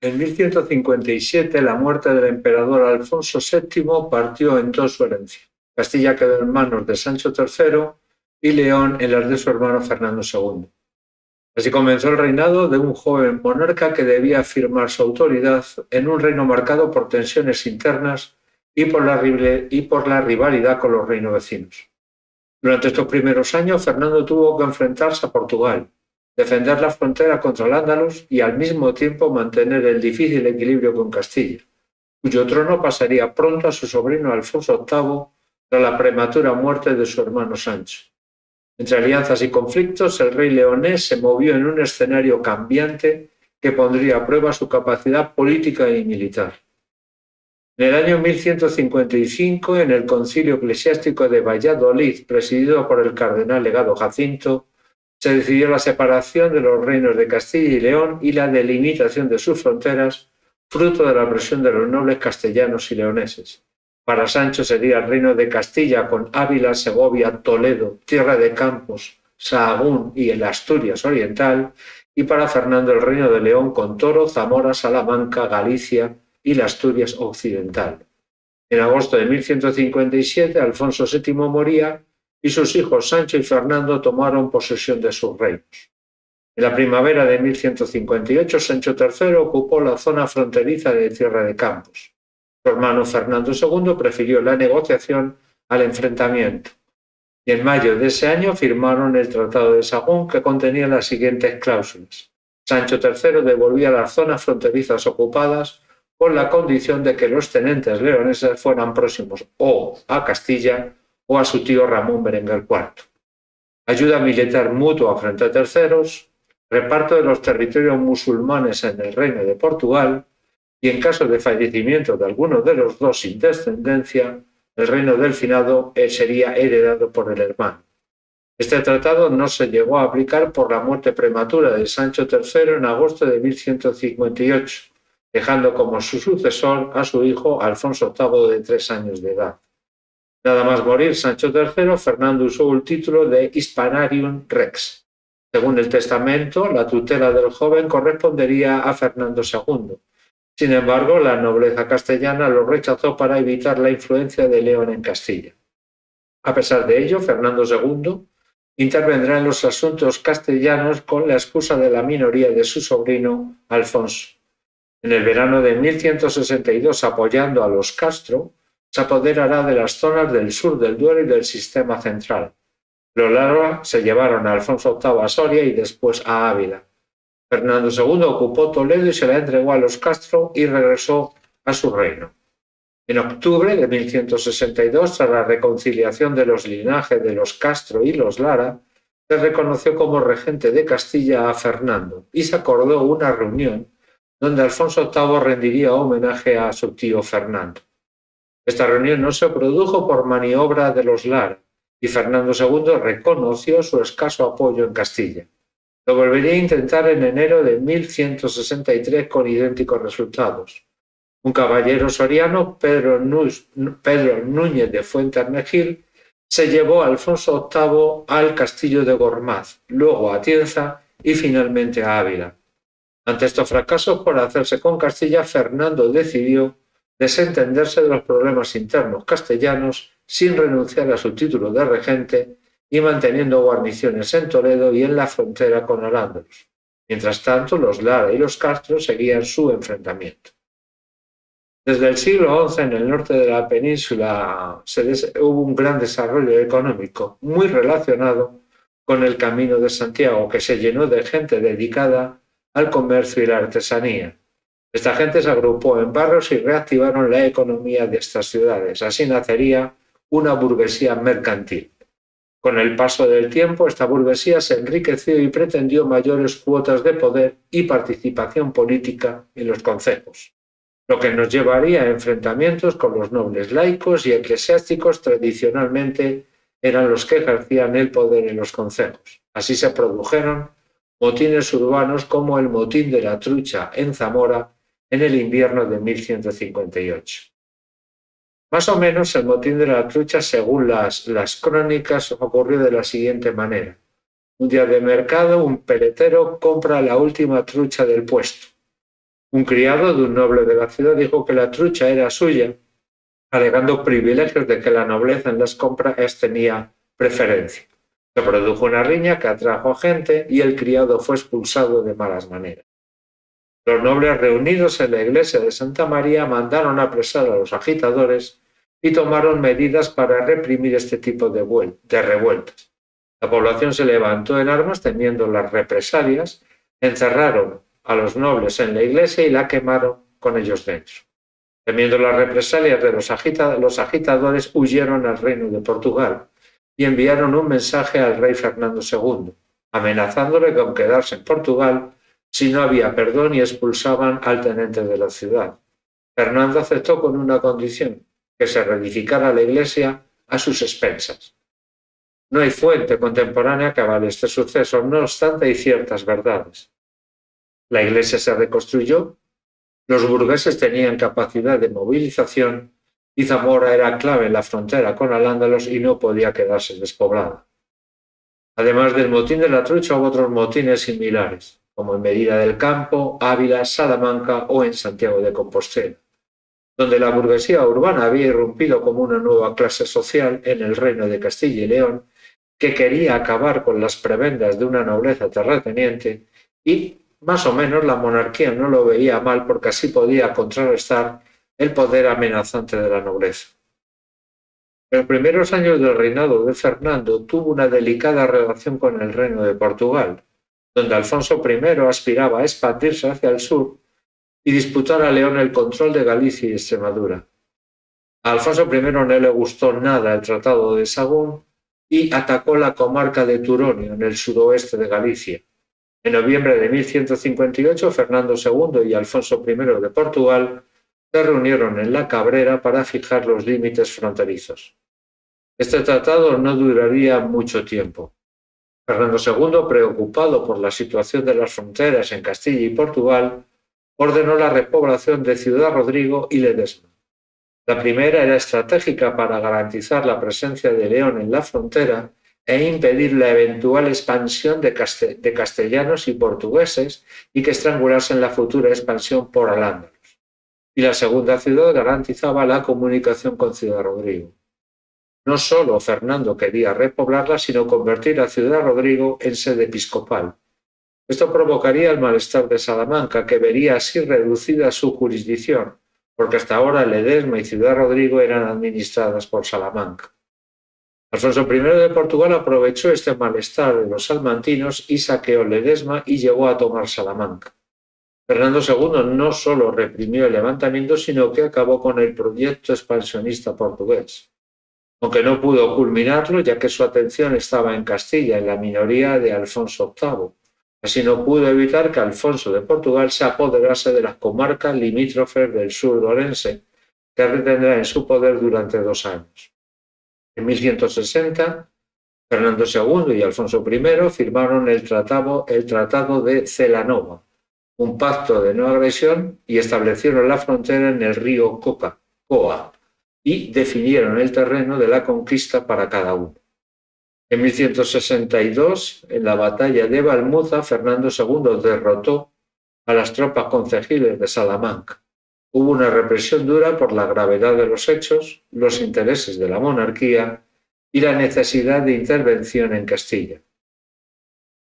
En 1157, la muerte del emperador Alfonso VII partió en dos su herencia. Castilla quedó en manos de Sancho III y León en las de su hermano Fernando II. Así comenzó el reinado de un joven monarca que debía afirmar su autoridad en un reino marcado por tensiones internas y por la rivalidad con los reinos vecinos. Durante estos primeros años, Fernando tuvo que enfrentarse a Portugal, defender la frontera contra el Andalus y al mismo tiempo mantener el difícil equilibrio con Castilla, cuyo trono pasaría pronto a su sobrino Alfonso VIII tras la prematura muerte de su hermano Sancho. Entre alianzas y conflictos, el rey leonés se movió en un escenario cambiante que pondría a prueba su capacidad política y militar. En el año 1155, en el Concilio Eclesiástico de Valladolid, presidido por el cardenal legado Jacinto, se decidió la separación de los reinos de Castilla y León y la delimitación de sus fronteras, fruto de la presión de los nobles castellanos y leoneses. Para Sancho sería el reino de Castilla con Ávila, Segovia, Toledo, Tierra de Campos, Sahagún y el Asturias Oriental, y para Fernando el reino de León con Toro, Zamora, Salamanca, Galicia y la Asturias Occidental. En agosto de 1157, Alfonso VII moría y sus hijos Sancho y Fernando tomaron posesión de sus reinos. En la primavera de 1158, Sancho III ocupó la zona fronteriza de Tierra de Campos. Su hermano Fernando II prefirió la negociación al enfrentamiento, y en mayo de ese año firmaron el Tratado de Sahagún, que contenía las siguientes cláusulas. Sancho III devolvía las zonas fronterizas ocupadas con la condición de que los tenentes leoneses fueran próximos o a Castilla o a su tío Ramón Berenguer IV. Ayuda militar mutua frente a terceros, reparto de los territorios musulmanes en el Reino de Portugal y, en caso de fallecimiento de alguno de los dos sin descendencia, el reino del finado sería heredado por el hermano. Este tratado no se llegó a aplicar por la muerte prematura de Sancho III en agosto de 1158, dejando como su sucesor a su hijo Alfonso VIII de 3 años de edad. Nada más morir Sancho III, Fernando usó el título de Hispanarium Rex. Según el testamento, la tutela del joven correspondería a Fernando II. Sin embargo, la nobleza castellana lo rechazó para evitar la influencia de León en Castilla. A pesar de ello, Fernando II intervendrá en los asuntos castellanos con la excusa de la minoría de su sobrino Alfonso. En el verano de 1162, apoyando a los Castro, se apoderará de las zonas del sur del Duero y del Sistema Central. Los Lara se llevaron a Alfonso VIII a Soria y después a Ávila. Fernando II ocupó Toledo y se la entregó a los Castro y regresó a su reino. En octubre de 1162, tras la reconciliación de los linajes de los Castro y los Lara, se reconoció como regente de Castilla a Fernando y se acordó una reunión donde Alfonso VIII rendiría homenaje a su tío Fernando. Esta reunión no se produjo por maniobra de los Lara y Fernando II reconoció su escaso apoyo en Castilla. Lo volvería a intentar en enero de 1163 con idénticos resultados. Un caballero soriano, Pedro Núñez de Fuentearmejil, se llevó a Alfonso VIII al castillo de Gormaz, luego a Tienza y finalmente a Ávila. Ante estos fracasos por hacerse con Castilla, Fernando decidió desentenderse de los problemas internos castellanos sin renunciar a su título de regente y manteniendo guarniciones en Toledo y en la frontera con Al-Ándalus. Mientras tanto, los Lara y los Castro seguían su enfrentamiento. Desde el siglo XI, en el norte de la península, hubo un gran desarrollo económico, muy relacionado con el Camino de Santiago, que se llenó de gente dedicada al comercio y la artesanía. Esta gente se agrupó en barrios y reactivaron la economía de estas ciudades. Así nacería una burguesía mercantil. Con el paso del tiempo, esta burguesía se enriqueció y pretendió mayores cuotas de poder y participación política en los concejos, lo que nos llevaría a enfrentamientos con los nobles laicos y eclesiásticos. Tradicionalmente eran los que ejercían el poder en los concejos. Así se produjeron motines urbanos como el Motín de la Trucha en Zamora en el invierno de 1158. Más o menos el Motín de la Trucha, según las crónicas, ocurrió de la siguiente manera. Un día de mercado, un peletero compra la última trucha del puesto. Un criado de un noble de la ciudad dijo que la trucha era suya, alegando privilegios de que la nobleza en las compras tenía preferencia. Se produjo una riña que atrajo a gente y el criado fue expulsado de malas maneras. Los nobles reunidos en la iglesia de Santa María mandaron apresar a los agitadores y tomaron medidas para reprimir este tipo de revueltas. La población se levantó en armas temiendo las represalias, encerraron a los nobles en la iglesia y la quemaron con ellos dentro. Temiendo las represalias de los agitadores, huyeron al reino de Portugal y enviaron un mensaje al rey Fernando II, amenazándole con quedarse en Portugal si no había perdón y expulsaban al tenente de la ciudad. Fernando aceptó con una condición, que se reedificara la iglesia a sus expensas. No hay fuente contemporánea que avale este suceso, no obstante hay ciertas verdades. La iglesia se reconstruyó, los burgueses tenían capacidad de movilización y Zamora era clave en la frontera con Al-Ándalus y no podía quedarse despoblada. Además del motín de la trucha hubo otros motines similares, como en Medina del Campo, Ávila, Salamanca o en Santiago de Compostela, donde la burguesía urbana había irrumpido como una nueva clase social en el reino de Castilla y León, que quería acabar con las prebendas de una nobleza terrateniente y, más o menos, la monarquía no lo veía mal porque así podía contrarrestar el poder amenazante de la nobleza. En los primeros años del reinado de Fernando tuvo una delicada relación con el reino de Portugal, donde Alfonso I aspiraba a expandirse hacia el sur y disputar a León el control de Galicia y Extremadura. A Alfonso I no le gustó nada el Tratado de Sagún y atacó la comarca de Turonio, en el suroeste de Galicia. En noviembre de 1158, Fernando II y Alfonso I de Portugal se reunieron en la Cabrera para fijar los límites fronterizos. Este tratado no duraría mucho tiempo. Fernando II, preocupado por la situación de las fronteras en Castilla y Portugal, ordenó la repoblación de Ciudad Rodrigo y Ledesma. La primera era estratégica para garantizar la presencia de León en la frontera e impedir la eventual expansión de castellanos y portugueses y que estrangulasen la futura expansión por Al-Ándalus. Y la segunda ciudad garantizaba la comunicación con Ciudad Rodrigo. No solo Fernando quería repoblarla, sino convertir a Ciudad Rodrigo en sede episcopal. Esto provocaría el malestar de Salamanca, que vería así reducida su jurisdicción, porque hasta ahora Ledesma y Ciudad Rodrigo eran administradas por Salamanca. Alfonso I de Portugal aprovechó este malestar de los salmantinos y saqueó Ledesma y llegó a tomar Salamanca. Fernando II no solo reprimió el levantamiento, sino que acabó con el proyecto expansionista portugués, aunque no pudo culminarlo ya que su atención estaba en Castilla, en la minoría de Alfonso VIII. Así no pudo evitar que Alfonso de Portugal se apoderase de las comarcas limítrofes del sur de Orense, que retendrá en su poder durante 2 años. En 1160, Fernando II y Alfonso I firmaron el Tratado de Celanova, un pacto de no agresión, y establecieron la frontera en el río Coa, y definieron el terreno de la conquista para cada uno. En 1162, en la batalla de Balmuza, Fernando II derrotó a las tropas concejiles de Salamanca. Hubo una represión dura por la gravedad de los hechos, los intereses de la monarquía y la necesidad de intervención en Castilla.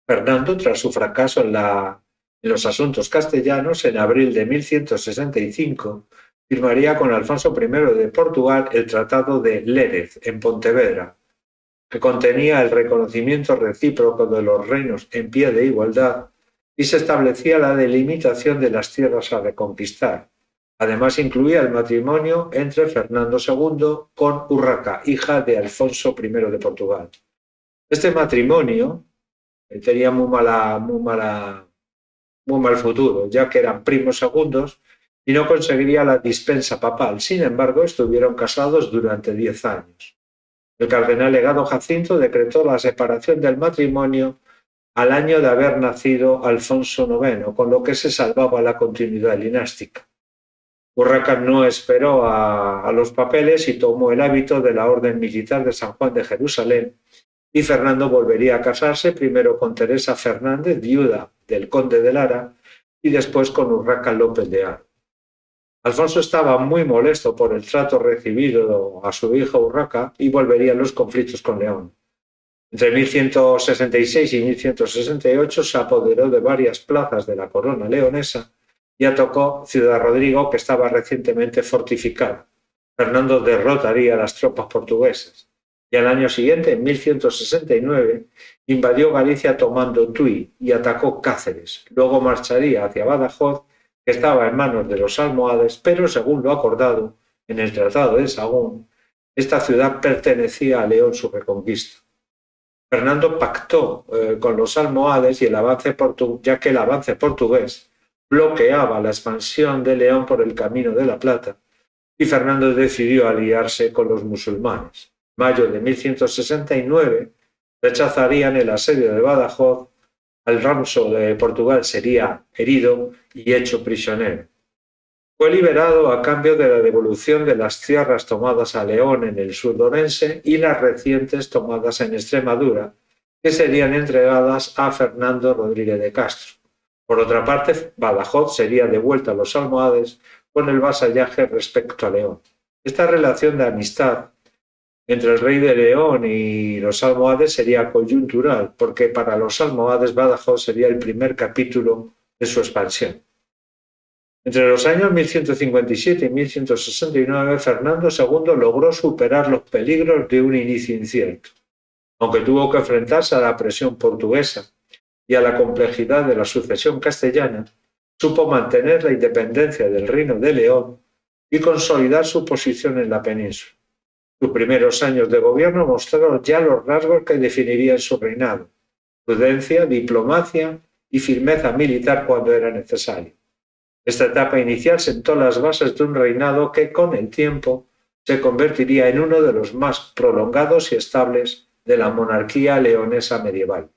Fernando, tras su fracaso en los asuntos castellanos, en abril de 1165, firmaría con Alfonso I de Portugal el Tratado de Lérez, en Pontevedra, que contenía el reconocimiento recíproco de los reinos en pie de igualdad y se establecía la delimitación de las tierras a reconquistar. Además, incluía el matrimonio entre Fernando II con Urraca, hija de Alfonso I de Portugal. Este matrimonio tenía muy mal futuro, ya que eran primos segundos y no conseguiría la dispensa papal. Sin embargo, estuvieron casados durante 10 años. El cardenal legado Jacinto decretó la separación del matrimonio al año de haber nacido Alfonso IX, con lo que se salvaba la continuidad dinástica. Urraca no esperó a los papeles y tomó el hábito de la Orden Militar de San Juan de Jerusalén, y Fernando volvería a casarse primero con Teresa Fernández, viuda del conde de Lara, y después con Urraca López de Haro. Alfonso estaba muy molesto por el trato recibido a su hija Urraca y volvería los conflictos con León. Entre 1166 y 1168 se apoderó de varias plazas de la corona leonesa y atacó Ciudad Rodrigo, que estaba recientemente fortificada. Fernando derrotaría a las tropas portuguesas y al año siguiente, en 1169, invadió Galicia tomando Tui y atacó Cáceres. Luego marcharía hacia Badajoz, que estaba en manos de los almohades, pero según lo acordado en el Tratado de Sagún, esta ciudad pertenecía a León su reconquista. Fernando pactó con los almohades ya que el avance portugués bloqueaba la expansión de León por el Camino de la Plata, y Fernando decidió aliarse con los musulmanes. En mayo de 1169 rechazarían el asedio de Badajoz. Alfonso de Portugal sería herido y hecho prisionero. Fue liberado a cambio de la devolución de las tierras tomadas a León en el sur orense y las recientes tomadas en Extremadura, que serían entregadas a Fernando Rodríguez de Castro. Por otra parte, Badajoz sería devuelta a los almohades con el vasallaje respecto a León. Esta relación de amistad entre el rey de León y los almohades sería coyuntural, porque para los almohades Badajoz sería el primer capítulo de su expansión. Entre los años 1157 y 1169, Fernando II logró superar los peligros de un inicio incierto. Aunque tuvo que enfrentarse a la presión portuguesa y a la complejidad de la sucesión castellana, supo mantener la independencia del Reino de León y consolidar su posición en la península. Sus primeros años de gobierno mostraron ya los rasgos que definirían su reinado: prudencia, diplomacia y firmeza militar cuando era necesario. Esta etapa inicial sentó las bases de un reinado que, con el tiempo, se convertiría en uno de los más prolongados y estables de la monarquía leonesa medieval.